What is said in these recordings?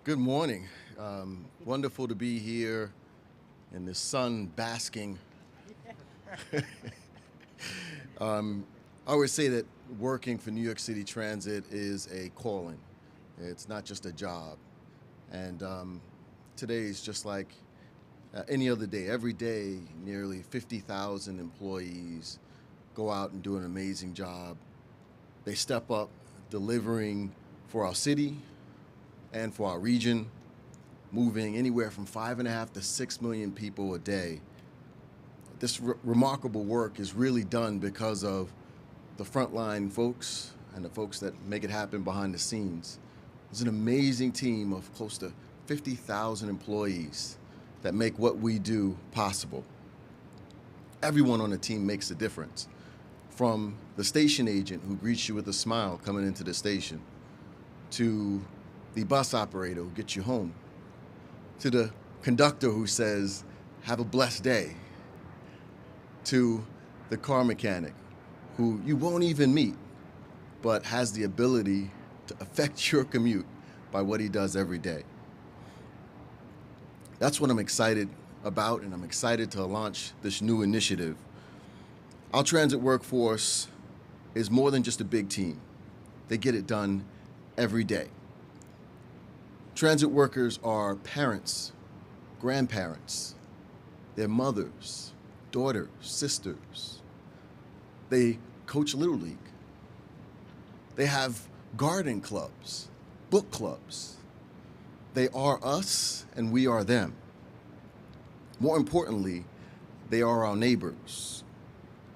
Good morning. Wonderful to be here in the sun basking. I always say that working for New York City Transit is a calling. It's not just a job. And today is just like any other day. Every day, nearly 50,000 employees go out and do an amazing job. They step up delivering for our city and for our region, moving anywhere from 5.5 to 6 million people a day. This remarkable work is really done because of the frontline folks and the folks that make it happen behind the scenes. There's an amazing team of close to 50,000 employees that make what we do possible. Everyone on the team makes a difference, from the station agent who greets you with a smile coming into the station, to the bus operator who gets you home, to the conductor who says, "Have a blessed day," to the car mechanic who you won't even meet, but has the ability to affect your commute by what he does every day. That's what I'm excited about, and I'm excited to launch this new initiative. Our transit workforce is more than just a big team. They get it done every day. Transit workers are parents, grandparents, their mothers, daughters, sisters. They coach Little League. They have garden clubs, book clubs. They are us and we are them. More importantly, they are our neighbors.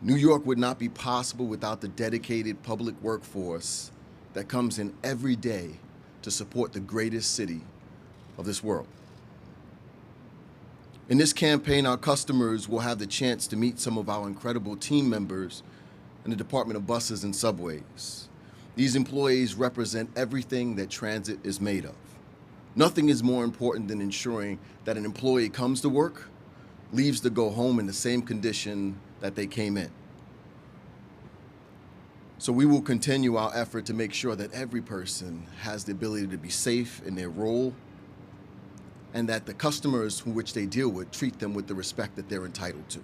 New York would not be possible without the dedicated public workforce that comes in every day to support the greatest city of this world. In this campaign, our customers will have the chance to meet some of our incredible team members in the Department of Buses and Subways. These employees represent everything that transit is made of. Nothing is more important than ensuring that an employee comes to work, leaves to go home in the same condition that they came in. So we will continue our effort to make sure that every person has the ability to be safe in their role, and that the customers who which they deal with treat them with the respect that they're entitled to.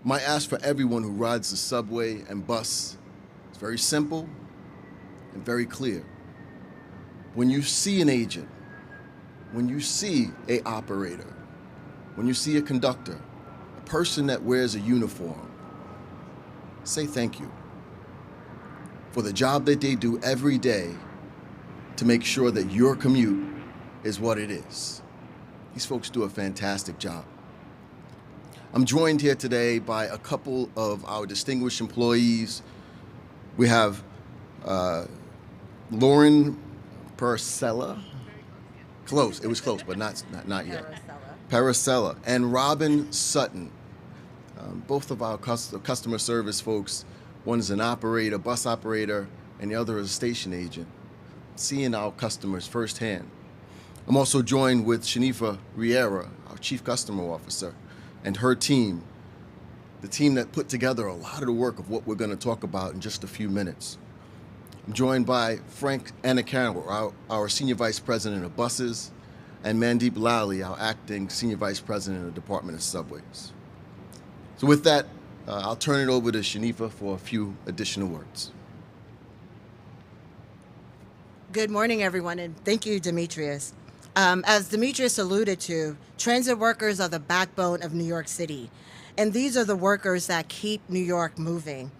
My ask for everyone who rides the subway and bus is very simple and very clear. When you see an agent, when you see an operator, when you see a conductor, a person that wears a uniform, say thank you for the job that they do every day to make sure that your commute is what it is. These folks do a fantastic job. I'm joined here today by a couple of our distinguished employees. We have Lauren Paracella. Close, it was close, but not yet. Paracella and Robin Sutton. Both of our customer service folks, one is an operator, bus operator, and the other is a station agent, seeing our customers firsthand. I'm also joined with Shanifa Riera, our Chief Customer Officer, and her team, the team that put together a lot of the work of what we're going to talk about in just a few minutes. I'm joined by Frank Anacaro, our Senior Vice President of Buses, and Mandeep Lally, our Acting Senior Vice President of the Department of Subways. So with that, I'll turn it over to Shanifa for a few additional words. Good morning, everyone, and thank you, Demetrius. As Demetrius alluded to, transit workers are the backbone of New York City, and these are the workers that keep New York moving.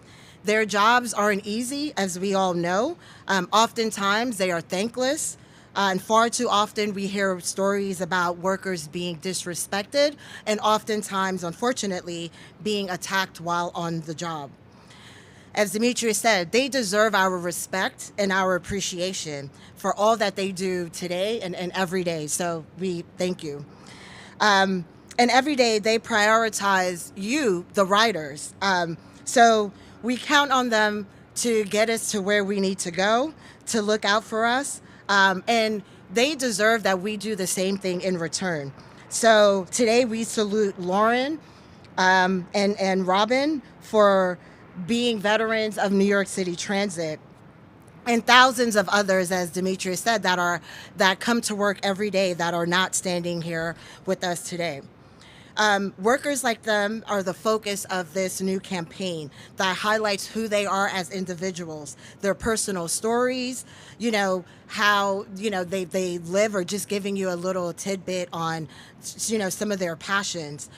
Their jobs aren't easy, as we all know. Oftentimes, they are thankless, and far too often we hear stories about workers being disrespected and oftentimes, unfortunately, being attacked while on the job. As Demetrius said, they deserve our respect and our appreciation for all that they do today and every day. So we thank you. And every day they prioritize you, the riders. So we count on them to get us to where we need to go, to look out for us. And they deserve that we do the same thing in return. So today we salute Lauren and Robin for being veterans of New York City Transit. and thousands of others, as Demetrius said, that come to work every day that are not standing here with us today. Workers like them are the focus of this new campaign that highlights who they are as individuals, their personal stories, how, they live, or just giving you a little tidbit on, some of their passions.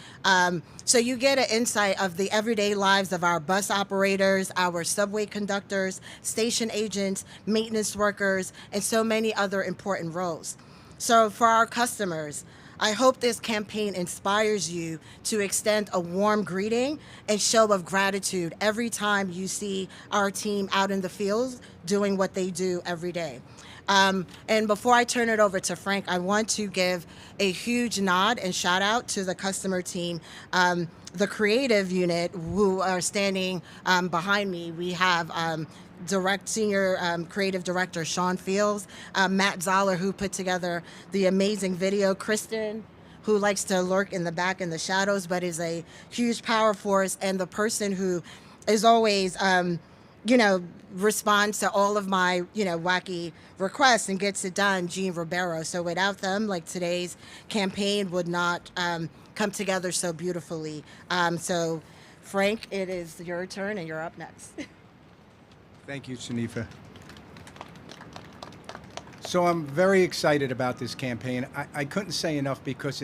So you get an insight of the everyday lives of our bus operators, our subway conductors, station agents, maintenance workers, and so many other important roles. So for our customers, I hope this campaign inspires you to extend a warm greeting and show of gratitude every time you see our team out in the fields doing what they do every day. And before I turn it over to Frank, I want to give a huge nod and shout out to the customer team, the creative unit who are standing behind me. We have senior creative director Sean Fields, Matt Zoller, who put together the amazing video, Kristen, who likes to lurk in the back in the shadows but is a huge power force, and the person who is always responds to all of my wacky requests and gets it done, Jean Ribeiro. So without them, like, today's campaign would not come together so beautifully. So Frank, it is your turn and you're up next. Thank you, Shanifa. So I'm very excited about this campaign. I couldn't say enough because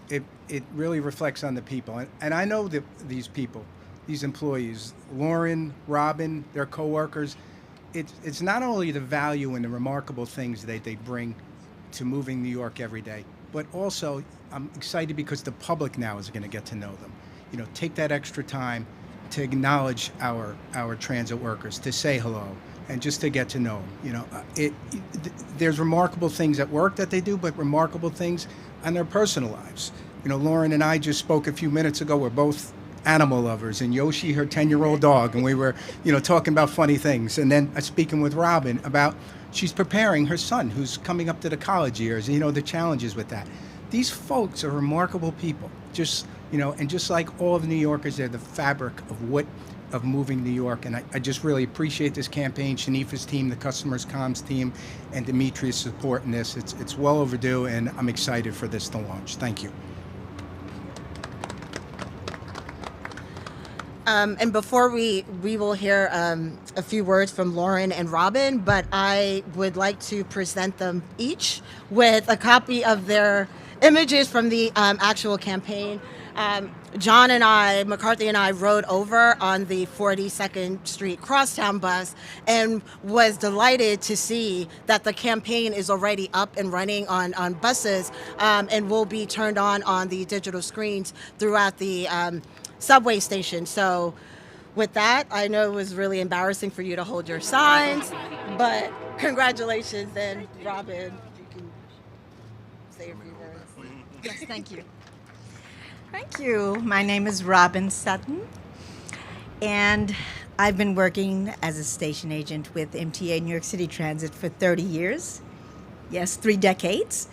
it really reflects on the people. And I know that these people, these employees, Lauren, Robin, their coworkers, it's not only the value and the remarkable things that they bring to moving New York every day, but also I'm excited because the public now is going to get to know them. Take that extra time to acknowledge our transit workers, to say hello, and just to get to know them. There's remarkable things at work that they do, but remarkable things on their personal lives. Lauren and I just spoke a few minutes ago. We're both animal lovers, and Yoshi, her 10-year-old dog, and we were, talking about funny things. And then speaking with Robin about she's preparing her son who's coming up to the college years, the challenges with that. These folks are remarkable people. And just like all of New Yorkers, they're the fabric of moving New York. And I just really appreciate this campaign, Shanifa's team, the customers comms team, and Demetrius' support in this. It's well overdue, and I'm excited for this to launch. Thank you. And before we will hear a few words from Lauren and Robin, but I would like to present them each with a copy of their images from the actual campaign. John and I, McCarthy and I, rode over on the 42nd Street Crosstown bus and was delighted to see that the campaign is already up and running on buses and will be turned on the digital screens throughout the subway station. So with that, I know it was really embarrassing for you to hold your signs, but congratulations. And Robin, you can say a few words. Yes, thank you. Thank you. My name is Robin Sutton, and I've been working as a station agent with MTA New York City Transit for 30 years. Yes, 3 decades.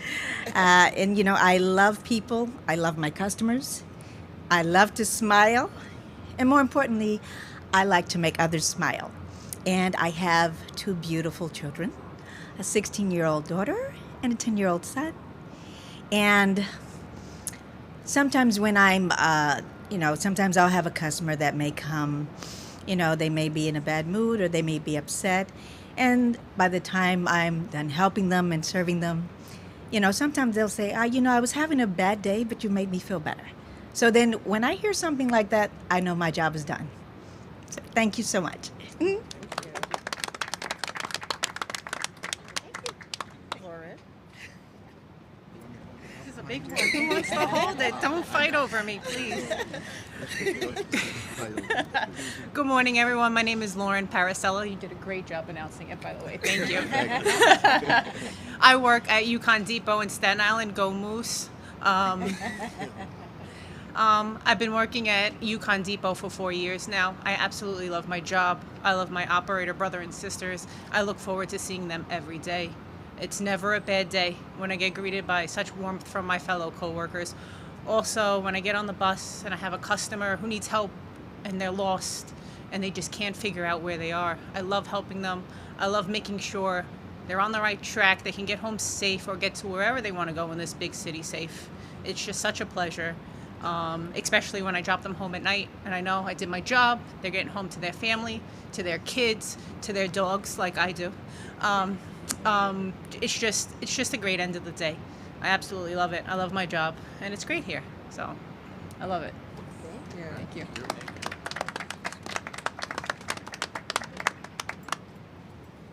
And, I love people. I love my customers. I love to smile. And more importantly, I like to make others smile. And I have 2 beautiful children, a 16-year-old daughter and a 10-year-old son. And sometimes when I'm, sometimes I'll have a customer that may come, they may be in a bad mood or they may be upset. And by the time I'm done helping them and serving them, sometimes they'll say, I was having a bad day, but you made me feel better. So then when I hear something like that, I know my job is done. So thank you so much. Thank you. Lauren. This is a big one. Who wants to hold it? Don't fight over me, please. Good morning, everyone. My name is Lauren Paracella. You did a great job announcing it, by the way. Thank you. I work at Yukon Depot in Staten Island. Go Moose. I've been working at Yukon Depot for 4 years now. I absolutely love my job. I love my operator brother and sisters. I look forward to seeing them every day. It's never a bad day when I get greeted by such warmth from my fellow coworkers. Also, when I get on the bus and I have a customer who needs help and they're lost and they just can't figure out where they are, I love helping them. I love making sure they're on the right track, they can get home safe or get to wherever they want to go in this big city safe. It's just such a pleasure, especially when I drop them home at night and I know I did my job. They're getting home to their family, to their kids, to their dogs like I do. It's just a great end of the day. I absolutely love it. I love my job, and it's great here. So I love it. Thank you.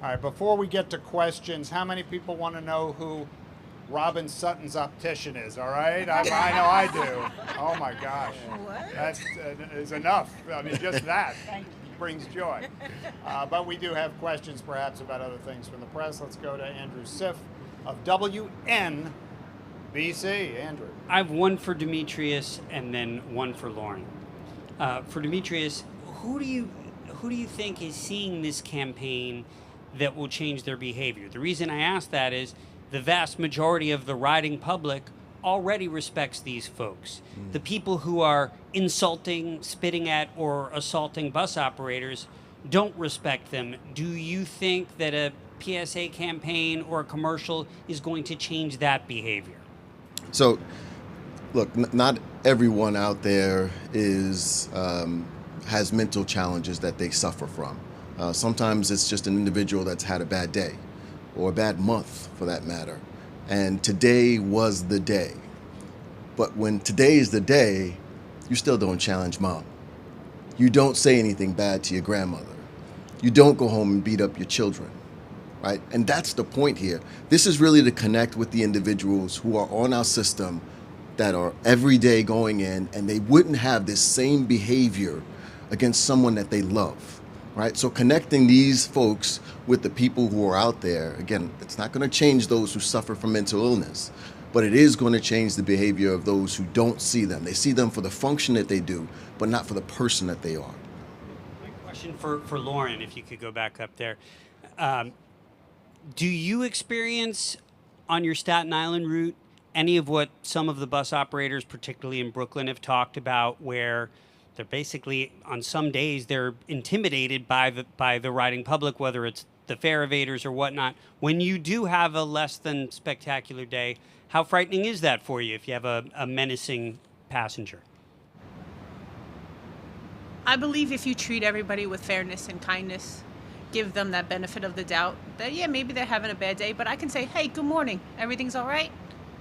All right, before we get to questions, how many people want to know who Robin Sutton's optician is, all right? I know I do. Oh, my gosh. That is enough. I mean, just that brings joy. But we do have questions, perhaps, about other things from the press. Let's go to Andrew Siff of WNBC. Andrew. I have one for Demetrius and then one for Lauren. For Demetrius, who do you think is seeing this campaign that will change their behavior? The reason I ask that is the vast majority of the riding public already respects these folks. The people who are insulting, spitting at, or assaulting bus operators don't respect them. Do you think that a PSA campaign or a commercial is going to change that behavior? So, look, not everyone out there is has mental challenges that they suffer from. Sometimes it's just an individual that's had a bad day or a bad month for that matter. And today was the day. But when today is the day, you still don't challenge mom. You don't say anything bad to your grandmother. You don't go home and beat up your children, right? And that's the point here. This is really to connect with the individuals who are on our system that are every day going in, and they wouldn't have this same behavior against someone that they love. Right? So connecting these folks with the people who are out there, again, it's not going to change those who suffer from mental illness, but it is going to change the behavior of those who don't see them. They see them for the function that they do, but not for the person that they are. My question for Lauren, if you could go back up there. Do you experience on your Staten Island route any of what some of the bus operators, particularly in Brooklyn, have talked about, where they're basically, on some days, they're intimidated by the riding public, whether it's the fare evaders or whatnot. When you do have a less than spectacular day, how frightening is that for you if you have a menacing passenger? I believe if you treat everybody with fairness and kindness, give them that benefit of the doubt, that yeah, maybe they're having a bad day, but I can say, hey, good morning, everything's all right?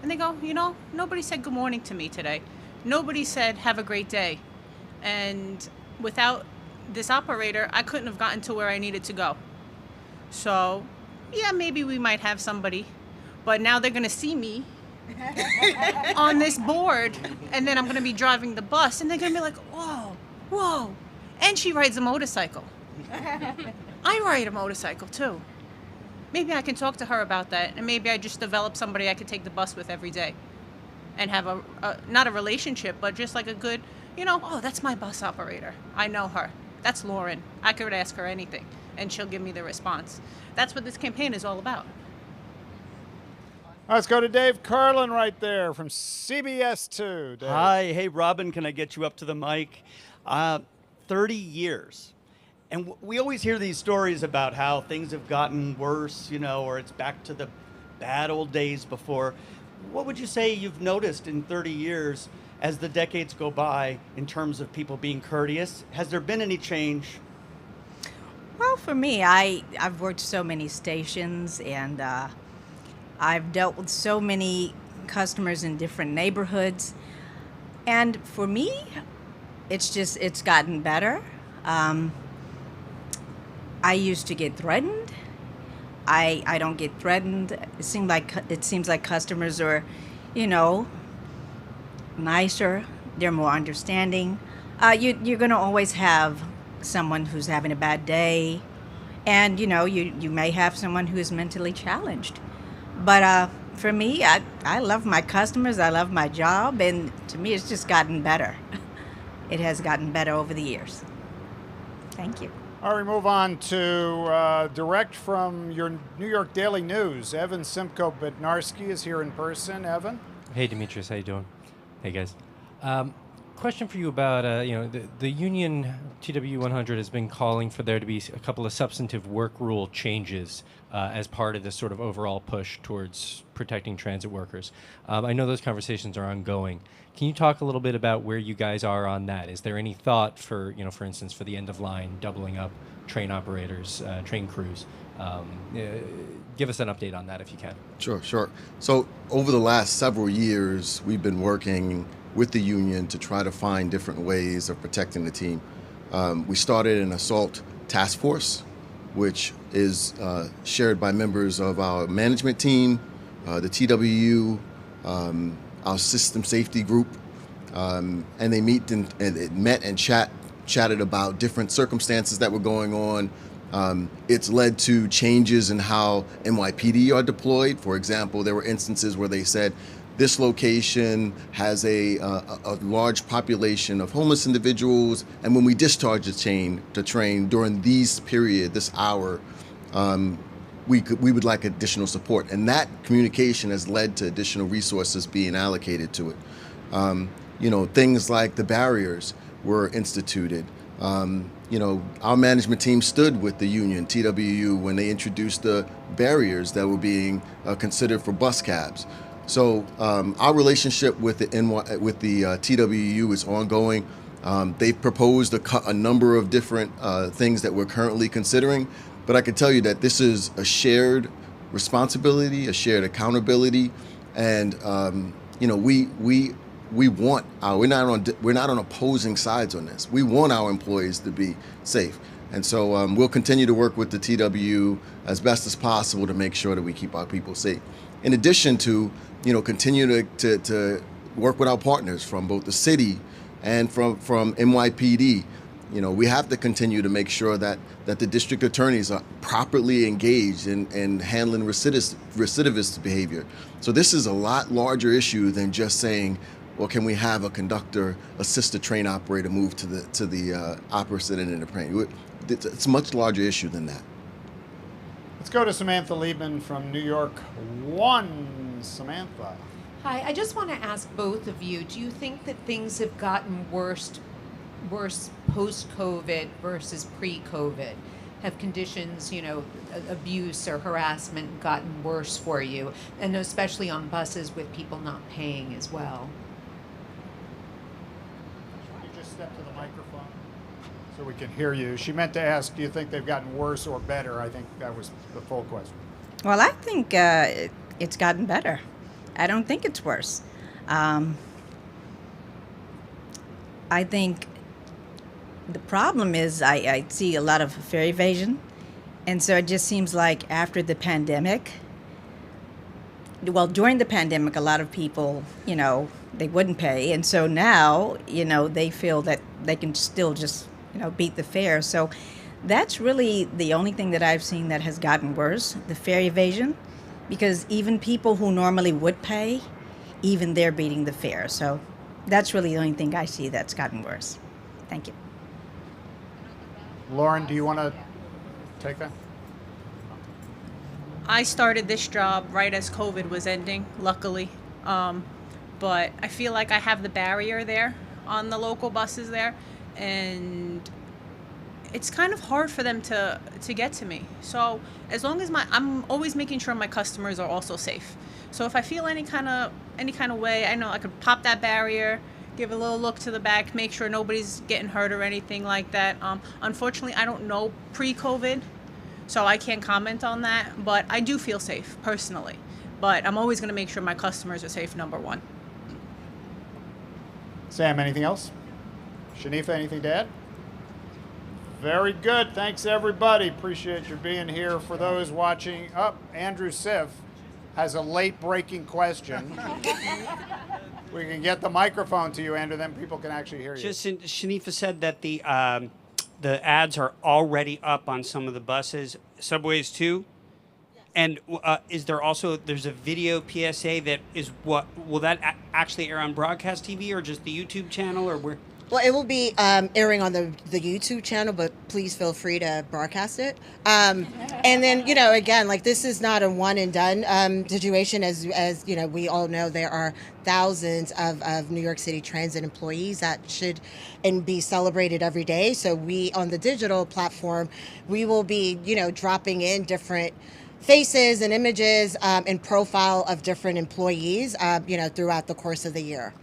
And they go, you know, nobody said good morning to me today. Nobody said have a great day. And without this operator, I couldn't have gotten to where I needed to go. So, yeah, maybe we might have somebody, but now they're going to see me on this board, and then I'm going to be driving the bus, and they're going to be like, whoa, and she rides a motorcycle. I ride a motorcycle, too. Maybe I can talk to her about that, and maybe I just develop somebody I could take the bus with every day and have not a relationship, but just like a good, you know, oh, that's my bus operator. I know her. That's Lauren. I could ask her anything, and she'll give me the response. That's what this campaign is all about. Let's go to Dave Carlin right there from CBS 2. Dave. Hi. Hey, Robin, can I get you up to the mic? 30 years. And we always hear these stories about how things have gotten worse, you know, or it's back to the bad old days before. What would you say you've noticed in 30 years as the decades go by in terms of people being courteous? Has there been any change? Well, for me, I've worked so many stations, and I've dealt with so many customers in different neighborhoods. And for me, it's gotten better. I used to get threatened. I don't get threatened. It seems like customers are, you know, nicer. They're more understanding. You're going to always have someone who's having a bad day, and you know you may have someone who is mentally challenged. But for me, I love my customers. I love my job, and to me, it's just gotten better. It has gotten better over the years. Thank you. All right, we move on to direct from your New York Daily News. Evan Simko-Bednarski is here in person. Evan? Hey, Demetrius, how you doing? Hey, guys. question for you about the union TW 100 has been calling for there to be a couple of substantive work rule changes as part of this sort of overall push towards protecting transit workers. I know those conversations are ongoing. Can you talk a little bit about where you guys are on that? Is there any thought for, for instance, for the end of line, doubling up train operators, train crews? Give us an update on that if you can. Sure. So over the last several years, we've been working with the union to try to find different ways of protecting the team. We started an assault task force, which is shared by members of our management team, the TWU, our system safety group, and they met and chatted about different circumstances that were going on. It's led to changes in how NYPD are deployed. For example, there were instances where they said, this location has a large population of homeless individuals, and when we discharge the train during this hour, we would like additional support. And that communication has led to additional resources being allocated to it. Things like the barriers were instituted. Our management team stood with the union, TWU, when they introduced the barriers that were being considered for bus cabs. So our relationship with the TWU is ongoing. They've proposed a number of different things that we're currently considering, but I can tell you that this is a shared responsibility, a shared accountability, and we're not on opposing sides on this. We want our employees to be safe, and so we'll continue to work with the TWU as best as possible to make sure that we keep our people safe. In addition to continue to work with our partners from both the city and from NYPD. We have to continue to make sure that the district attorneys are properly engaged in handling recidivist behavior. So this is a lot larger issue than just saying, well, can we have a conductor assist a train operator move to the opposite end of the train? It's a much larger issue than that. Let's go to Samantha Liebman from New York 1. Samantha. Hi, I just want to ask both of you, do you think that things have gotten worse post-COVID versus pre-COVID? Have conditions, abuse or harassment gotten worse for you? And especially on buses with people not paying as well? Can you just step to the microphone so we can hear you? She meant to ask, do you think they've gotten worse or better? I think that was the full question. Well, I think it's gotten better. I don't think it's worse. I think the problem is I see a lot of fare evasion. And so it just seems like after the pandemic, during the pandemic, a lot of people, they wouldn't pay. And so now, they feel that they can still just, beat the fare. So that's really the only thing that I've seen that has gotten worse, the fare evasion, because even people who normally would pay, even they're beating the fare. So that's really the only thing I see that's gotten worse. Thank you. Lauren, do you want to take that? I started this job right as COVID was ending, luckily. But I feel like I have the barrier there on the local buses there, and it's kind of hard for them to get to me. So as long as I'm always making sure my customers are also safe. So if I feel any kind of way, I know I could pop that barrier, give a little look to the back, make sure nobody's getting hurt or anything like that. Unfortunately, I don't know pre-COVID, so I can't comment on that, but I do feel safe personally. But I'm always going to make sure my customers are safe, number one. Sam, anything else? Shanifa, anything to add? Very good. Thanks, everybody. Appreciate you being here. For those watching, Andrew Siff has a late-breaking question. We can get the microphone to you, Andrew, then people can actually hear you. Shanifa said that the ads are already up on some of the buses, subways too. Yes. And is there also, there's a video PSA that is will that actually air on broadcast TV or just the YouTube channel or where? Well, it will be airing on the YouTube channel, but please feel free to broadcast it. And then, again, like this is not a one and done situation. As we all know, there are thousands of New York City Transit employees that should and be celebrated every day. So we, on the digital platform, we will be, dropping in different faces and images and profile of different employees, throughout the course of the year.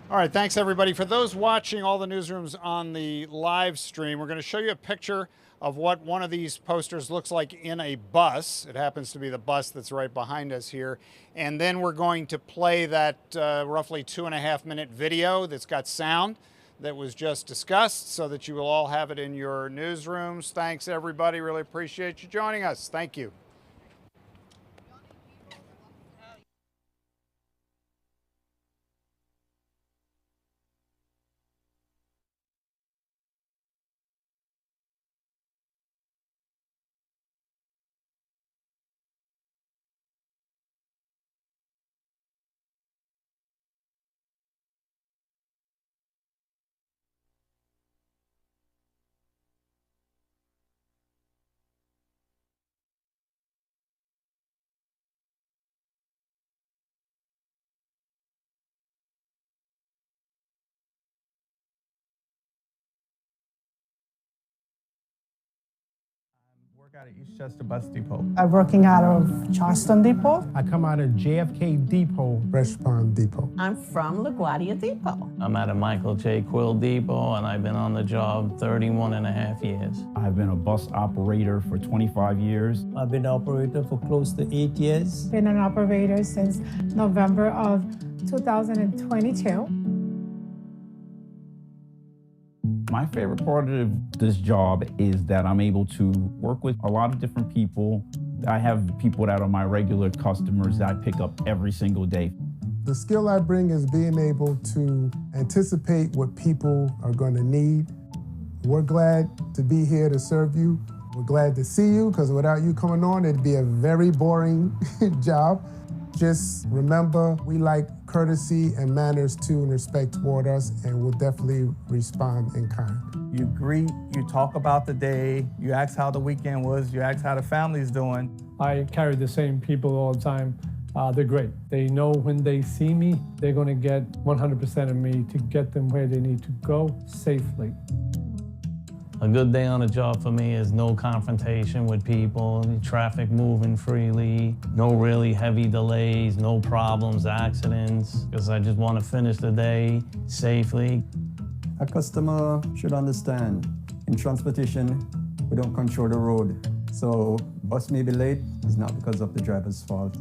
All right, thanks everybody. For those watching all the newsrooms on the live stream, we're going to show you a picture of what one of these posters looks like in a bus. It happens to be the bus that's right behind us here. And then we're going to play that roughly 2.5-minute video that's got sound that was just discussed so that you will all have it in your newsrooms. Thanks everybody. Really appreciate you joining us. Thank you. Work out of Eastchester Bus Depot. I'm working out of Charleston Depot. I come out of JFK Depot. Fresh Pond Depot. I'm from LaGuardia Depot. I'm at a Michael J. Quill Depot, and I've been on the job 31.5 years. I've been a bus operator for 25 years. I've been an operator for close to 8 years. Been an operator since November of 2022. My favorite part of this job is that I'm able to work with a lot of different people. I have people that are my regular customers that I pick up every single day. The skill I bring is being able to anticipate what people are going to need. We're glad to be here to serve you. We're glad to see you, because without you coming on, it'd be a very boring job. Just remember, we like courtesy and manners too, and respect toward us, and we'll definitely respond in kind. You greet, you talk about the day, you ask how the weekend was, you ask how the family's doing. I carry the same people all the time. They're great. They know when they see me, they're going to get 100% of me to get them where they need to go safely. A good day on the job for me is no confrontation with people, traffic moving freely, no really heavy delays, no problems, accidents, because I just want to finish the day safely. A customer should understand, in transportation, we don't control the road. So bus may be late, it's not because of the driver's fault.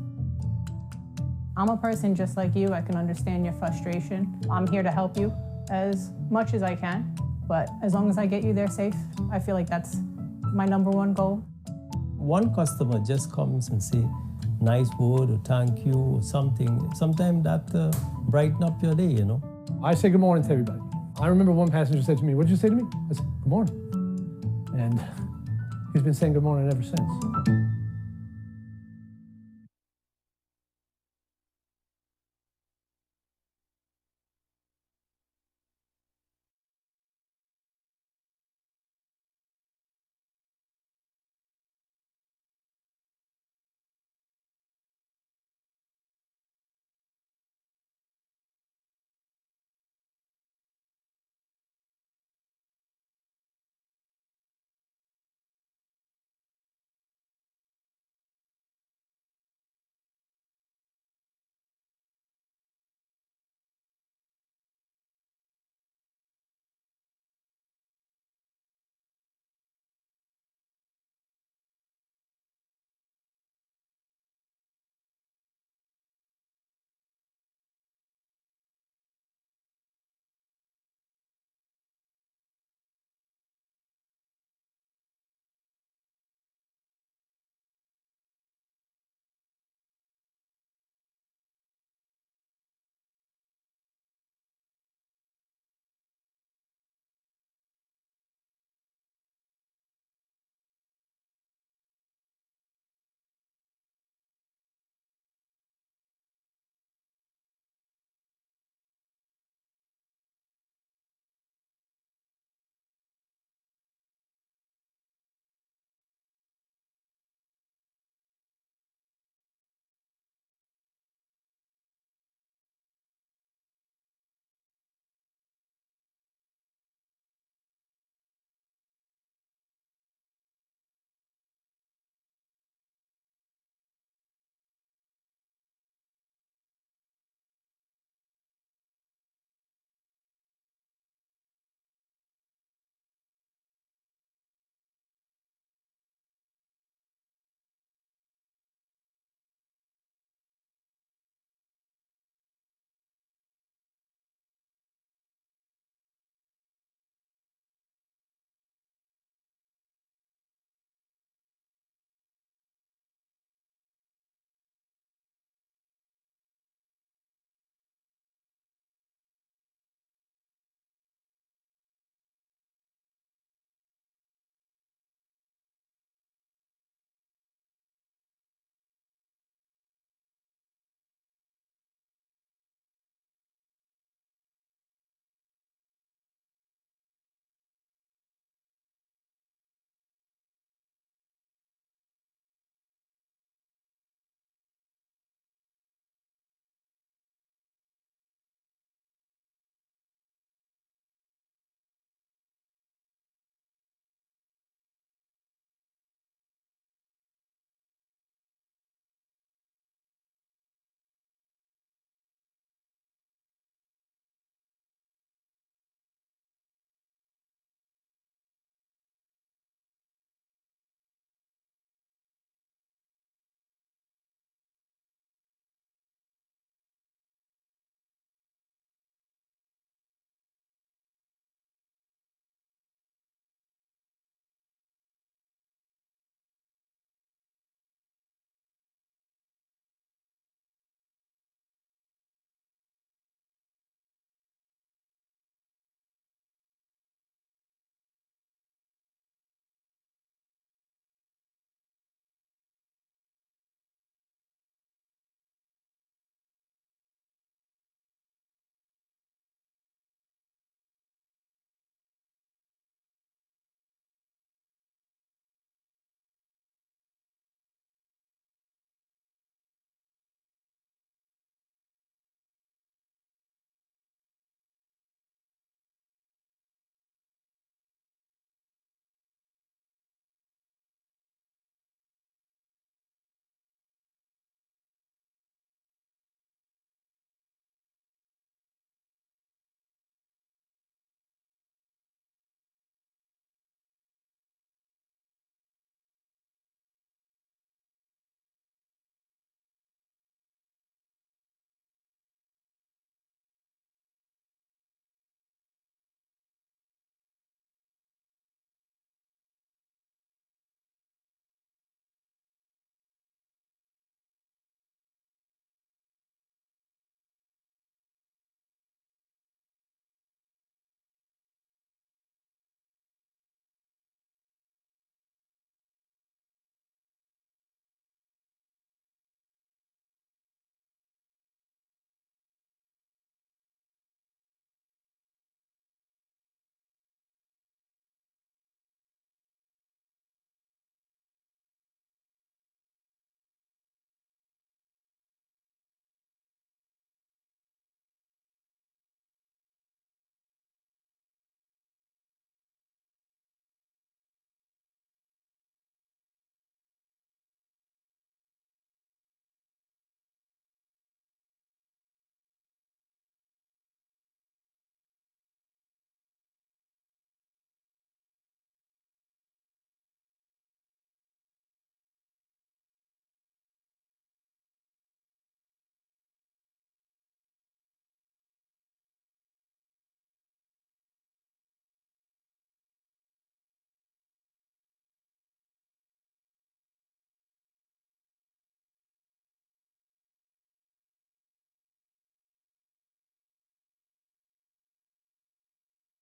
I'm a person just like you. I can understand your frustration. I'm here to help you as much as I can. But as long as I get you there safe, I feel like that's my #1 goal. One customer just comes and say, nice word or thank you or something. Sometimes that brighten up your day, I say good morning to everybody. I remember one passenger said to me, "What did you say to me?" I said, "Good morning." And he's been saying good morning ever since.